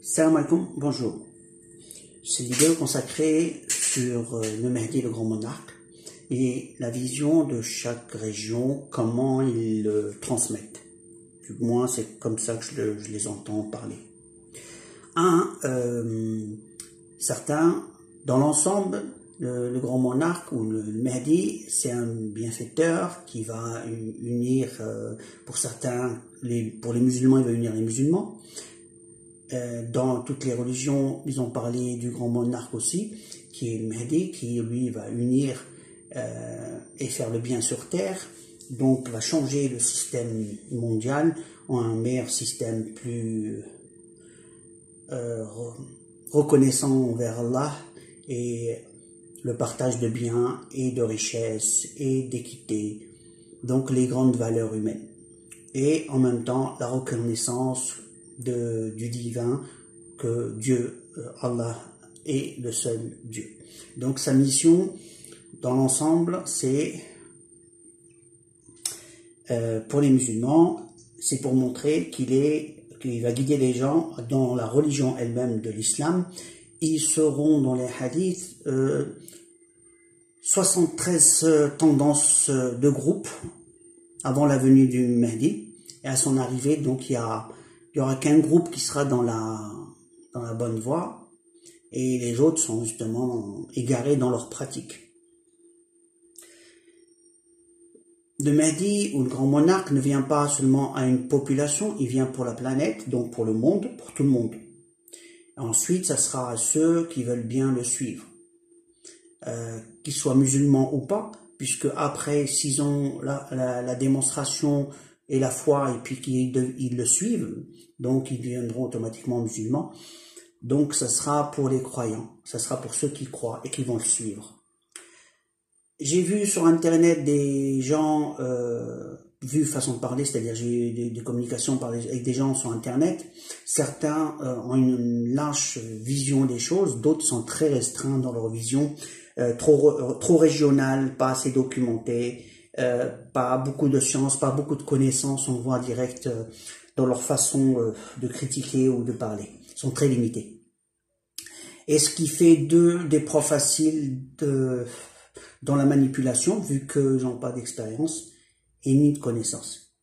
Salam alaikum, bonjour. C'est une vidéo consacrée sur le Mahdi, le grand monarque, et la vision de chaque région, comment ils le transmettent. Du moins, c'est comme ça que je les entends parler. Certains, dans l'ensemble, le grand monarque ou le Mahdi, c'est un bienfaiteur qui va unir, pour certains, pour les musulmans, il va unir les musulmans. Dans toutes les religions, ils ont parlé du grand monarque aussi, qui est le Mahdi, qui lui va unir et faire le bien sur terre, donc va changer le système mondial en un meilleur système plus reconnaissant envers Allah et le partage de biens et de richesses et d'équité, donc les grandes valeurs humaines. Et en même temps, la reconnaissance du divin, que Dieu, Allah, est le seul Dieu. Donc sa mission, dans l'ensemble, c'est, pour les musulmans, c'est pour montrer qu'il va guider les gens dans la religion elle-même de l'islam. Ils seront dans les hadiths 73 tendances de groupe avant la venue du Mahdi, et à son arrivée, donc il y aura qu'un groupe qui sera dans la bonne voie, et les autres sont justement égarés dans leur pratique. Le Mahdi ou le grand monarque ne vient pas seulement à une population, il vient pour la planète, donc pour le monde, pour tout le monde. Ensuite, ça sera à ceux qui veulent bien le suivre, qu'ils soient musulmans ou pas, puisque après, s'ils ont la démonstration et la foi, et puis qu'ils le suivent, donc ils deviendront automatiquement musulmans. Donc ça sera pour les croyants, ça sera pour ceux qui croient et qui vont le suivre. J'ai vu sur internet des gens, vu façon de parler, c'est-à-dire j'ai eu des communications avec des gens sur internet. Certains ont une large vision des choses, d'autres sont très restreints dans leur vision, trop régionale, pas assez documentée, pas beaucoup de science, pas beaucoup de connaissances, on voit direct dans leur façon de critiquer ou de parler. Ils sont très limités. Et ce qui fait d'eux des pros faciles dans la manipulation, vu qu'ils n'ont pas d'expérience et ni de connaissances.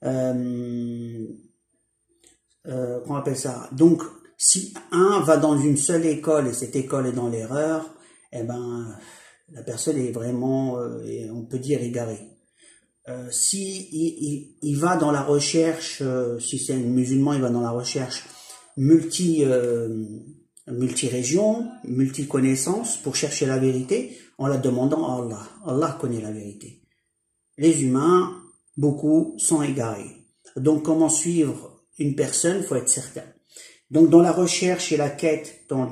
Comment on appelle ça? Donc, si un va dans une seule école et cette école est dans l'erreur, eh ben, la personne est vraiment, on peut dire, égarée. Si il va dans la recherche, si c'est un musulman, il va dans la recherche multi-région, multi-connaissance pour chercher la vérité en la demandant à Allah. Allah connaît la vérité. Les humains, beaucoup, sont égarés. Donc, comment suivre une personne? Il faut être certain. Donc, dans la recherche et la quête, dans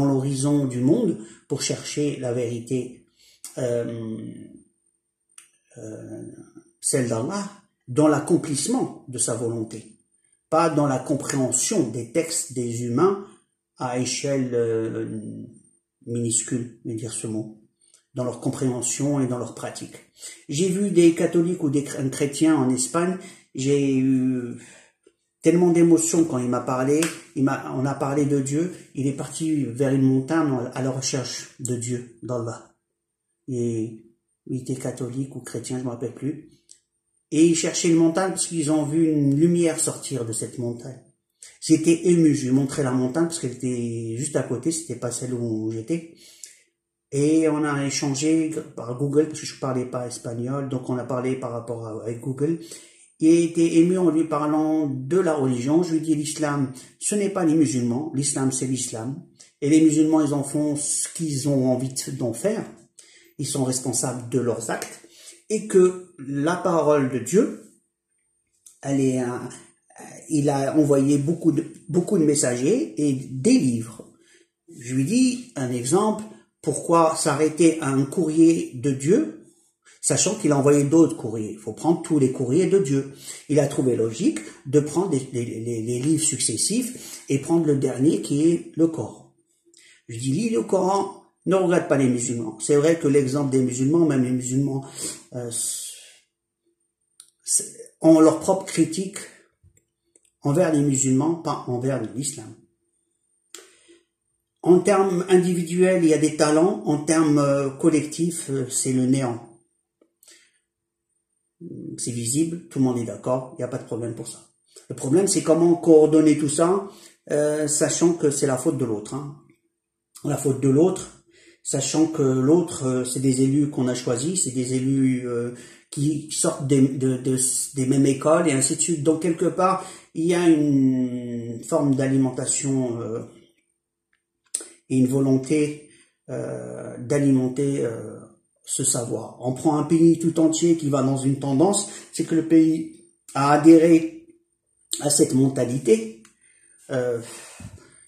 l'horizon du monde, pour chercher la vérité, celle d'Allah, dans l'accomplissement de sa volonté, pas dans la compréhension des textes des humains à échelle minuscule, je vais dire ce mot, dans leur compréhension et dans leur pratique. J'ai vu des catholiques ou des chrétiens en Espagne, j'ai eu tellement d'émotions quand il m'a parlé, on a parlé de Dieu, il est parti vers une montagne à la recherche de Dieu, d'Allah. Et il était catholique ou chrétien, je ne me rappelle plus. Et ils cherchaient une montagne parce qu'ils ont vu une lumière sortir de cette montagne. J'étais ému, je lui ai montré la montagne parce qu'elle était juste à côté, c'était pas celle où j'étais. Et on a échangé par Google, parce que je parlais pas espagnol, donc on a parlé par rapport avec Google. Il était ému en lui parlant de la religion. Je lui ai dit, l'islam, ce n'est pas les musulmans, l'islam c'est l'islam. Et les musulmans, ils en font ce qu'ils ont envie d'en faire. Ils sont responsables de leurs actes. Et que la parole de Dieu, il a envoyé beaucoup de messagers et des livres. Je lui dis un exemple, pourquoi s'arrêter à un courrier de Dieu, sachant qu'il a envoyé d'autres courriers. Il faut prendre tous les courriers de Dieu. Il a trouvé logique de prendre les livres successifs et prendre le dernier qui est le Coran. Je dis, lis le Coran, ne regarde pas les musulmans. C'est vrai que l'exemple des musulmans, même les musulmans, ont leur propre critique envers les musulmans, pas envers l'islam. En termes individuels, il y a des talents. En termes collectifs, c'est le néant. C'est visible, tout le monde est d'accord, il n'y a pas de problème pour ça. Le problème, c'est comment coordonner tout ça, sachant que c'est la faute de l'autre. Hein. La faute de l'autre, sachant que l'autre, c'est des élus qu'on a choisis, c'est des élus qui sortent des mêmes écoles et ainsi de suite. Donc, quelque part, il y a une forme d'alimentation et une volonté d'alimenter ce savoir. On prend un pays tout entier qui va dans une tendance, c'est que le pays a adhéré à cette mentalité.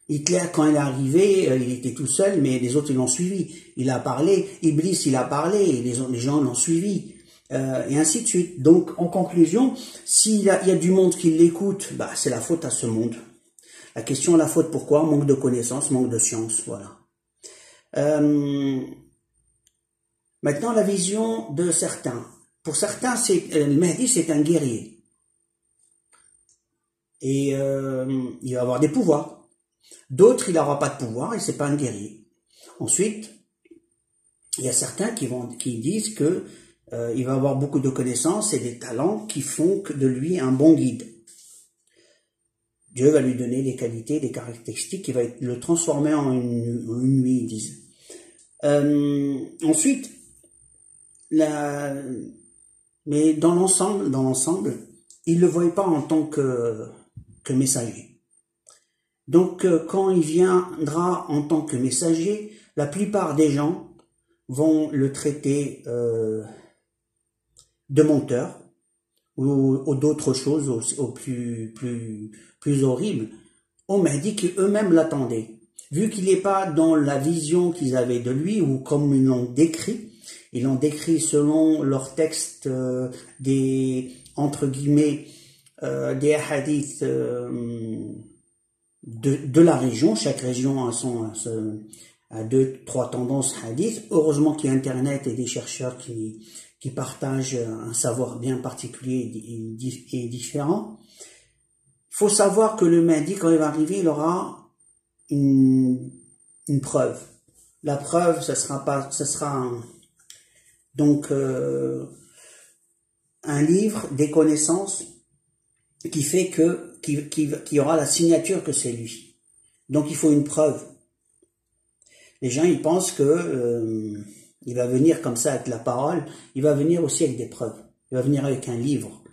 Hitler, quand il est arrivé, il était tout seul, mais les autres, ils l'ont suivi. Il a parlé, Iblis, il a parlé, et les gens l'ont suivi, et ainsi de suite. Donc, en conclusion, s'il y a du monde qui l'écoute, bah, c'est la faute à ce monde. La question, la faute, pourquoi? Manque de connaissances, manque de science, voilà. Maintenant, la vision de certains. Pour certains, le Mahdi, c'est un guerrier. Et il va avoir des pouvoirs. D'autres, il n'aura pas de pouvoir et c'est pas un guerrier. Ensuite, il y a certains qui disent que il va avoir beaucoup de connaissances et des talents qui font de lui un bon guide. Dieu va lui donner des qualités, des caractéristiques, il va le transformer en une nuit, ils disent. Ensuite, mais dans l'ensemble, il ne le voit pas en tant que messager. Donc, quand il viendra en tant que messager, la plupart des gens vont le traiter de menteur ou d'autres choses au plus horribles. On m'a dit qu'eux-mêmes l'attendaient. Vu qu'il n'est pas dans la vision qu'ils avaient de lui ou comme ils l'ont décrit selon leur texte entre guillemets, des hadiths de la région. Chaque région a 2-3 tendances hadith. Heureusement qu'il y a Internet et des chercheurs qui partagent un savoir bien particulier et différent. Il faut savoir que le Mahdi, quand il va arriver, il aura une preuve. La preuve, ça sera un livre, des connaissances qui fait qu'il y aura la signature que c'est lui. Donc il faut une preuve. Les gens, ils pensent que il va venir comme ça avec la parole, il va venir aussi avec des preuves. Il va venir avec un livre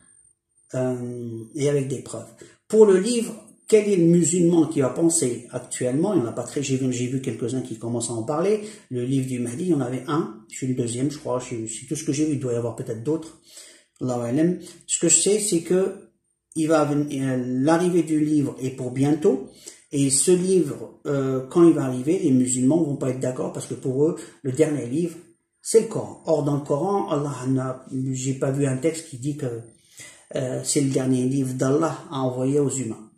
et avec des preuves. Pour le livre, quel est le musulman qui va penser actuellement? Il n'y en a pas très, j'ai vu quelques-uns qui commencent à en parler. Le livre du Mahdi, il y en avait un, je suis le deuxième, je crois, c'est tout ce que j'ai vu, il doit y avoir peut-être d'autres. Allahu alam. Ce que je sais, c'est que l'arrivée du livre est pour bientôt, et ce livre, quand il va arriver, les musulmans vont pas être d'accord parce que pour eux, le dernier livre, c'est le Coran. Or, dans le Coran, j'ai pas vu un texte qui dit que c'est le dernier livre d'Allah à envoyer aux humains.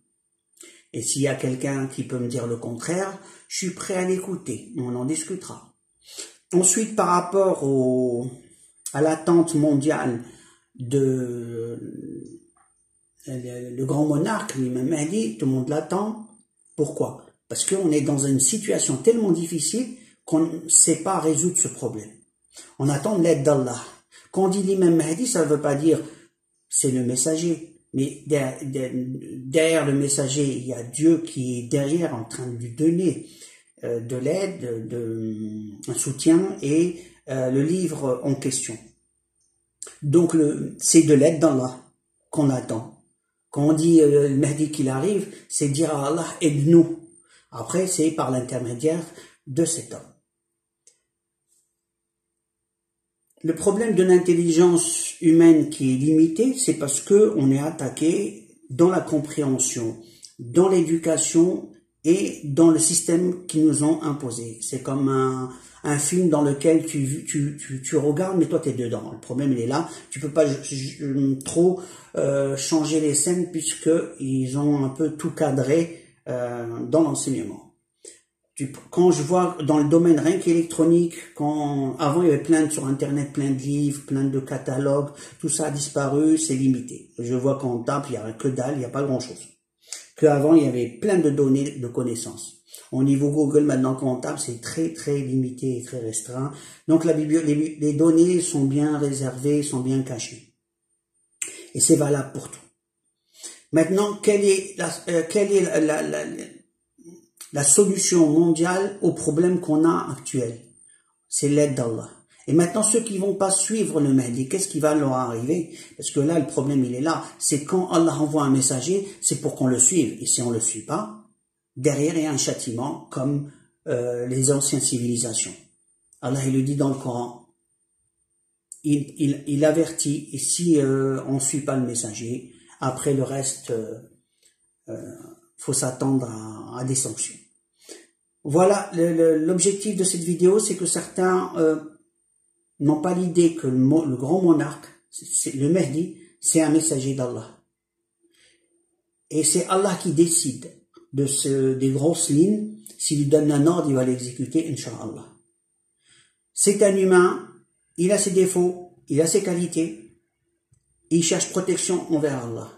Et s'il y a quelqu'un qui peut me dire le contraire, je suis prêt à l'écouter, on en discutera. Ensuite, par rapport à l'attente mondiale le grand monarque, l'imam Mahdi, tout le monde l'attend. Pourquoi? Parce qu'on est dans une situation tellement difficile qu'on ne sait pas résoudre ce problème. On attend l'aide d'Allah. Quand on dit l'imam Mahdi, ça ne veut pas dire c'est le messager. Mais derrière le messager, il y a Dieu qui est derrière en train de lui donner de l'aide, un soutien et le livre en question. Donc c'est de l'aide d'Allah qu'on attend. Quand on dit le Mahdi qu'il arrive, c'est dire à Allah aide-nous. Après c'est par l'intermédiaire de cet homme. Le problème de l'intelligence humaine qui est limitée, c'est parce que on est attaqué dans la compréhension, dans l'éducation et dans le système qu'ils nous ont imposé. C'est comme un film dans lequel tu regardes, mais toi t'es dedans. Le problème il est là. Tu peux pas trop changer les scènes puisque ils ont un peu tout cadré dans l'enseignement. Quand je vois dans le domaine rien qu'électronique, avant il y avait plein sur internet, plein de livres, plein de catalogues, tout ça a disparu, c'est limité. Je vois qu'on tape, il n'y a que dalle, il n'y a pas grand chose. Qu'avant, il y avait plein de données de connaissances. Au niveau Google, maintenant, comptable, c'est très, très limité et très restreint. Donc, les données sont bien réservées, sont bien cachées. Et c'est valable pour tout. Maintenant, quelle est la solution mondiale au problème qu'on a actuel? C'est l'aide d'Allah. Et maintenant, ceux qui vont pas suivre le Mahdi, qu'est-ce qui va leur arriver? Parce que là, le problème, il est là. C'est quand Allah envoie un messager, c'est pour qu'on le suive. Et si on le suit pas, derrière, il y a un châtiment comme les anciennes civilisations. Allah, il le dit dans le Coran. Il avertit, et si on ne suit pas le messager, après le reste, faut s'attendre à des sanctions. Voilà, l'objectif de cette vidéo, c'est que certains n'ont pas l'idée que le grand monarque, le Mahdi, c'est un messager d'Allah. Et c'est Allah qui décide des grosses lignes. S'il lui donne un ordre, il va l'exécuter, Inch'Allah. C'est un humain, il a ses défauts, il a ses qualités, il cherche protection envers Allah.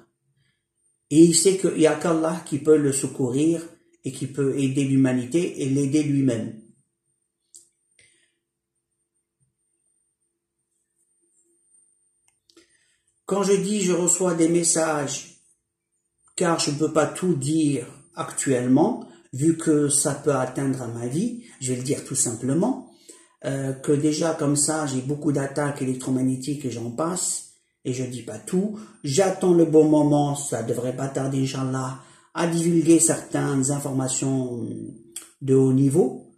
Et il sait qu'il n'y a qu'Allah qui peut le secourir et qui peut aider l'humanité et l'aider lui-même. Quand je dis je reçois des messages, car je ne peux pas tout dire actuellement, vu que ça peut atteindre à ma vie, je vais le dire tout simplement, que déjà comme ça j'ai beaucoup d'attaques électromagnétiques et j'en passe, et je dis pas tout. J'attends le bon moment, ça devrait pas tarder, Inch'Allah, à divulguer certaines informations de haut niveau,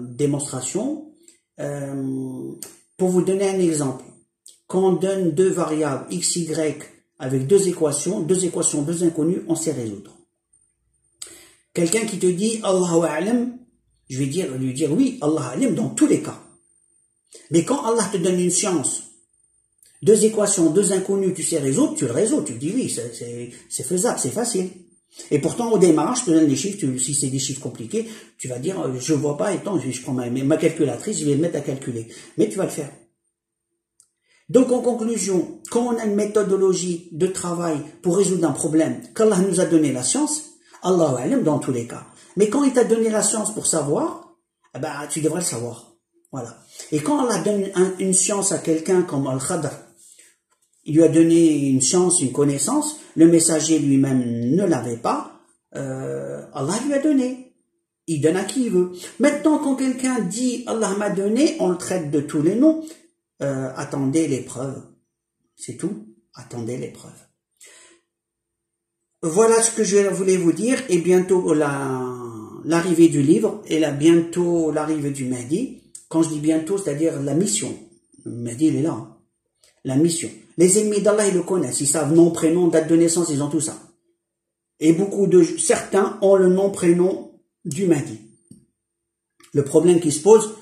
démonstration. Pour vous donner un exemple, quand on donne deux variables x, y avec deux équations, deux inconnues, on sait résoudre. Quelqu'un qui te dit Allahu A'lam, je vais lui dire oui, Allah A'lam dans tous les cas. Mais quand Allah te donne une science, deux équations, deux inconnues, tu sais résoudre, tu le résous, tu te dis oui, c'est faisable, c'est facile. Et pourtant, au démarrage, je te donne des chiffres, si c'est des chiffres compliqués, tu vas dire, je vois pas, et tant, je prends ma calculatrice, je vais me mettre à calculer. Mais tu vas le faire. Donc, en conclusion, quand on a une méthodologie de travail pour résoudre un problème, qu'Allah nous a donné la science, Allahu A'lam dans tous les cas. Mais quand il t'a donné la science pour savoir, eh ben, tu devrais le savoir. Voilà. Et quand Allah donne une science à quelqu'un comme Al-Khadr, il lui a donné une science, une connaissance, le messager lui-même ne l'avait pas, Allah lui a donné. Il donne à qui il veut. Maintenant, quand quelqu'un dit Allah m'a donné, on le traite de tous les noms, attendez l'épreuve. C'est tout, attendez l'épreuve. Voilà ce que je voulais vous dire, et bientôt l'arrivée du livre, et bientôt l'arrivée du Mahdi. Quand je dis bientôt, c'est-à-dire la mission. Le Mahdi, il est là. Hein. La mission. Les ennemis d'Allah, ils le connaissent. Ils savent nom, prénom, date de naissance, ils ont tout ça. Et certains ont le nom, prénom du Mahdi. Le problème qui se pose,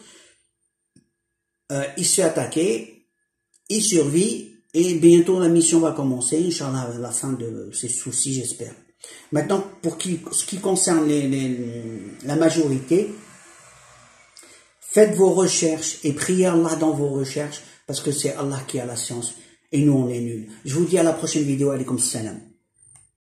il se fait attaquer, il survit, et bientôt la mission va commencer, Inch'Allah, à la fin de ces soucis, j'espère. Maintenant, ce qui concerne la majorité, faites vos recherches et priez Allah dans vos recherches, parce que c'est Allah qui a la science, et nous on est nuls. Je vous dis à la prochaine vidéo, alaykoum salam.